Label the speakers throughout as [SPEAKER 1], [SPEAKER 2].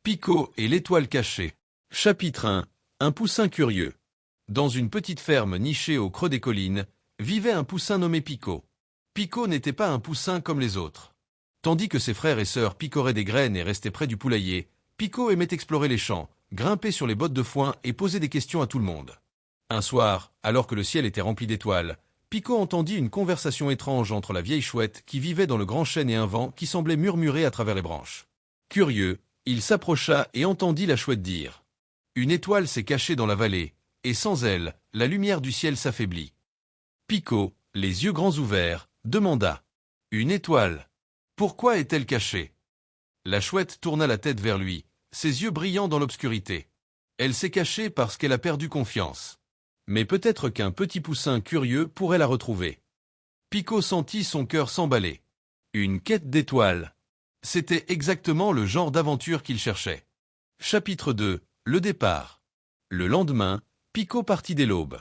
[SPEAKER 1] Pico et l'étoile cachée. Chapitre 1. Un poussin curieux. Dans une petite ferme nichée au creux des collines, vivait un poussin nommé Pico. Pico n'était pas un poussin comme les autres. Tandis que ses frères et sœurs picoraient des graines et restaient près du poulailler, Pico aimait explorer les champs, grimper sur les bottes de foin et poser des questions à tout le monde. Un soir, alors que le ciel était rempli d'étoiles, Pico entendit une conversation étrange entre la vieille chouette qui vivait dans le grand chêne et un vent qui semblait murmurer à travers les branches. Curieux, il s'approcha et entendit la chouette dire « Une étoile s'est cachée dans la vallée, et sans elle, la lumière du ciel s'affaiblit. » Pico, les yeux grands ouverts, demanda « Une étoile? Pourquoi est-elle cachée ?» La chouette tourna la tête vers lui, ses yeux brillant dans l'obscurité. « Elle s'est cachée parce qu'elle a perdu confiance. Mais peut-être qu'un petit poussin curieux pourrait la retrouver. » Pico sentit son cœur s'emballer. Une quête d'étoiles. C'était exactement le genre d'aventure qu'il cherchait. Chapitre 2. Le départ. Le lendemain, Pico partit dès l'aube.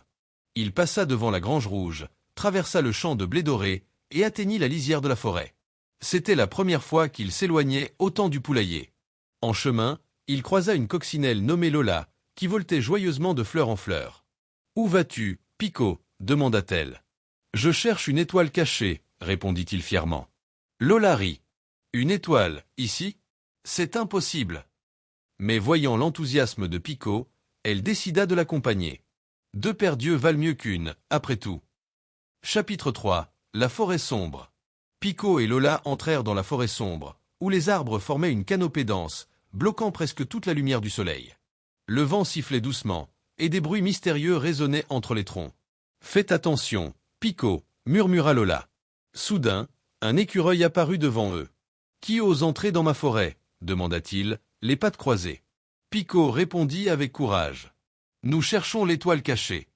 [SPEAKER 1] Il passa devant la grange rouge, traversa le champ de blé doré et atteignit la lisière de la forêt. C'était la première fois qu'il s'éloignait autant du poulailler. En chemin, il croisa une coccinelle nommée Lola, qui voltait joyeusement de fleur en fleur. « Où vas-tu, Pico » demanda-t-elle. « Je cherche une étoile cachée » répondit-il fièrement. Lola rit. « Une étoile, ici? C'est impossible !» Mais voyant l'enthousiasme de Pico, elle décida de l'accompagner. Deux paires d'yeux valent mieux qu'une, après tout. Chapitre 3. La forêt sombre. Pico et Lola entrèrent dans la forêt sombre, où les arbres formaient une canopée dense, bloquant presque toute la lumière du soleil. Le vent sifflait doucement, et des bruits mystérieux résonnaient entre les troncs. « Faites attention, Pico » murmura Lola. Soudain, un écureuil apparut devant eux. « Qui ose entrer dans ma forêt » demanda-t-il, les pattes croisées. Pico répondit avec courage. « Nous cherchons l'étoile cachée. »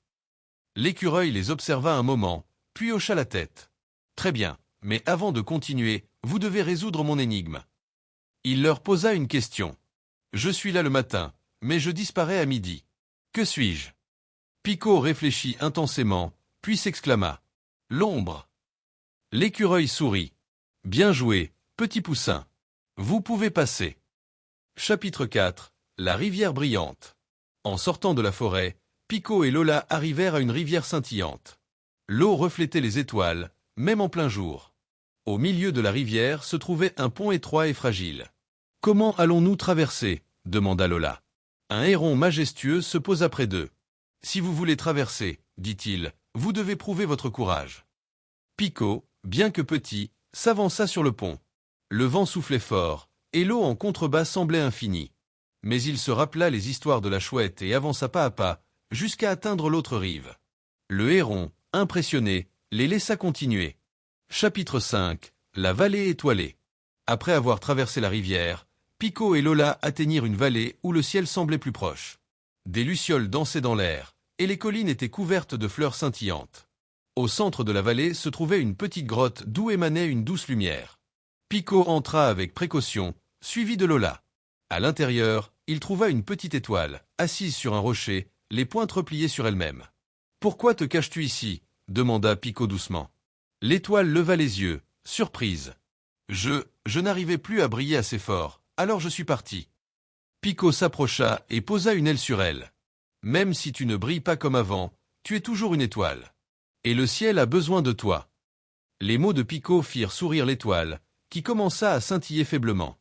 [SPEAKER 1] L'écureuil les observa un moment, puis hocha la tête. « Très bien, mais avant de continuer, vous devez résoudre mon énigme. » Il leur posa une question. « Je suis là le matin, mais je disparais à midi. Que suis-je » Pico réfléchit intensément, puis s'exclama. « L'ombre !» L'écureuil sourit. « Bien joué, petit poussin. Vous pouvez passer. » Chapitre 4. La rivière brillante. En sortant de la forêt, Pico et Lola arrivèrent à une rivière scintillante. L'eau reflétait les étoiles, même en plein jour. Au milieu de la rivière se trouvait un pont étroit et fragile. « Comment allons-nous traverser » demanda Lola. Un héron majestueux se posa près d'eux. « Si vous voulez traverser, dit-il, vous devez prouver votre courage. » Pico, bien que petit, s'avança sur le pont. Le vent soufflait fort, et l'eau en contrebas semblait infinie. Mais il se rappela les histoires de la chouette et avança pas à pas, jusqu'à atteindre l'autre rive. Le héron, impressionné, les laissa continuer. Chapitre 5. La vallée étoilée. Après avoir traversé la rivière, Pico et Lola atteignirent une vallée où le ciel semblait plus proche. Des lucioles dansaient dans l'air, et les collines étaient couvertes de fleurs scintillantes. Au centre de la vallée se trouvait une petite grotte d'où émanait une douce lumière. Pico entra avec précaution, suivi de Lola. À l'intérieur, il trouva une petite étoile, assise sur un rocher, les pointes repliées sur elle-même. « Pourquoi te caches-tu ici » demanda Pico doucement. L'étoile leva les yeux, surprise. « Je n'arrivais plus à briller assez fort, alors je suis parti. » Pico s'approcha et posa une aile sur elle. « Même si tu ne brilles pas comme avant, tu es toujours une étoile. Et le ciel a besoin de toi. » Les mots de Pico firent sourire l'étoile, qui commença à scintiller faiblement.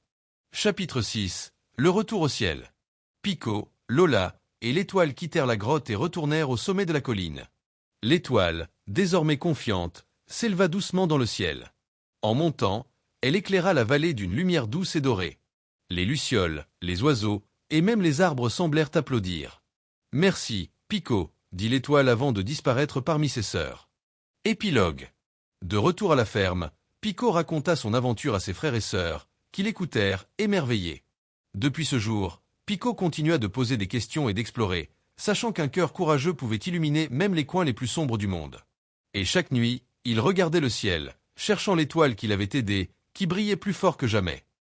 [SPEAKER 1] Chapitre 6. Le retour au ciel. Pico, Lola et l'étoile quittèrent la grotte et retournèrent au sommet de la colline. L'étoile, désormais confiante, s'éleva doucement dans le ciel. En montant, elle éclaira la vallée d'une lumière douce et dorée. Les lucioles, les oiseaux et même les arbres semblèrent applaudir. « Merci, Pico » dit l'étoile avant de disparaître parmi ses sœurs. Épilogue. De retour à la ferme, Pico raconta son aventure à ses frères et sœurs, qui l'écoutèrent, émerveillés. Depuis ce jour, Pico continua de poser des questions et d'explorer, sachant qu'un cœur courageux pouvait illuminer même les coins les plus sombres du monde. Et chaque nuit, il regardait le ciel, cherchant l'étoile qui l'avait aidé, qui brillait plus fort que jamais.